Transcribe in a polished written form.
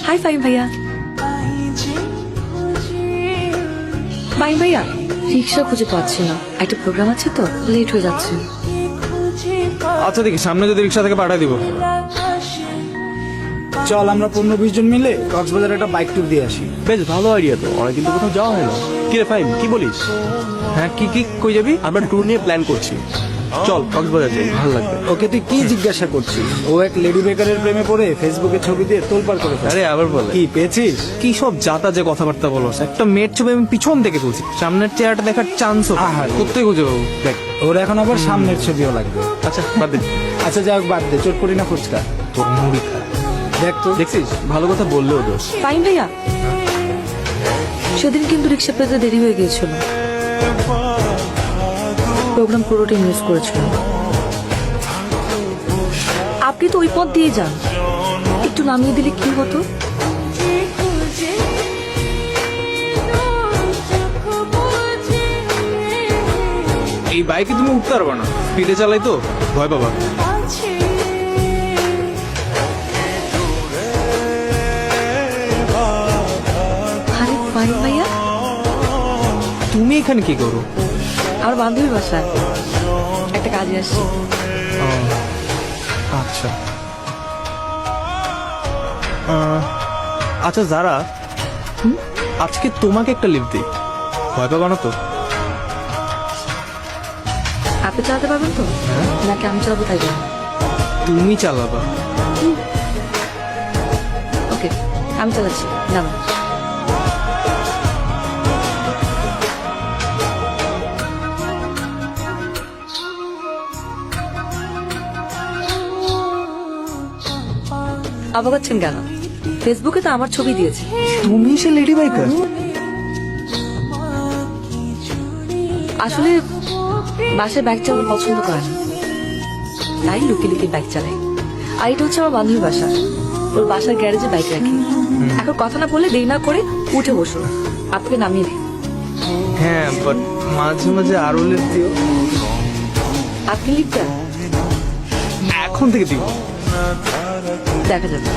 High Faim ভাইয়া। ফাইম ভাইয়া, রিক্সা খুঁজে পাচ্ছি না, একটা প্রোগ্রাম আছে তো, লেট হয়ে যাচ্ছে। আচ্ছা দেখি সামনে যদি রিক্সা থেকে পাঠিয়ে দিব। চল আমরা 15-20 জন মিলে কক্সবাজার একটা বাইক ট্যুর দিয়ে আসি। বেশ ভালো আইডিয়া তো, অনেকদিন তো কোথাও যাওয়া হয় না। কি রে ফাইম, কি বলিস? হ্যাঁ কি কি কই যাবি? আমরা ট্যুর নিয়ে প্ল্যান করছি, চল কক্সবাজার যাই, ভালো লাগবে। ওকে তুই কি জিজ্ঞাসা করছিস? ও এক লেডি বেকারের প্রেমে পড়ে ফেসবুকে ছবি দিয়ে তোলপাড় করে ফেলে। আরে আবার বলে কি পেয়েছিস? কি সব যাতা যে কথাবার্তা বলো, একটা মেয়ের ছবি আমি পিছন থেকে তুলছি, সামনের চেহারাটা দেখার চান্সও আহারে। কোথায় খুঁজে পাবো? দেখ ওর এখন আবার সামনের ছবিও লাগবে। আচ্ছা বাদ দে, আচ্ছা যাই হোক বাদ দে, চোট করি না ফুচকা। তোর মুড়ি খা। দেখ তো দেখছিস, ভালো কথা বললেও দোষ। ফাইম ভাইয়া, সেদিন কিন্তু রিক্সা পেতে দেরি হয়ে গিয়েছিল, প্রোগ্রাম পুরোটাই মিস করেছিল। আপনি তো ওই পথ দিয়ে যান, একটু নামিয়ে দিলে কি হতো? এই বাইকে তুমি উঠতে পারবে না, স্পিডে চালাই তো ভয় পাবা। আরে ফাইম ভাইয়া, তুমি এখানে কি করো? আমার বান্ধবীর বাসায় একটা কাজে আসছি। আচ্ছা আচ্ছা যারা, আজকে তোমাকে একটা লিফট দিই, ভয় পাবা না তো? আপনি চালাতে পারবেন তো, নাকি আমি চালাবো তাই বলুন? তুমি চালাবা। ওকে, আমি চালাচ্ছি, নামো। অবগচ্ছেন কেন? ফেসবুকে তো আমার ছবি দিয়েছে। তুমি সে লেডি বাইকার? আসলে বাসায় বাইক চালানো পছন্দ করে না, তাই লুকিয়ে লুকিয়ে বাইক চালাই। আর এটা হচ্ছে আমার বান্ধবীর বাসা, ওর বাসার গ্যারেজে বাইক রাখি। এখন কথা না বলে দেরি না করে উঠে বসুন, আপনাকে নামিয়ে দিই। হ্যাঁ বাট মাঝে মাঝে আরো লিফট দিও। আপনি লিখবেন? এখন থেকে দিব। দেখা যাবে।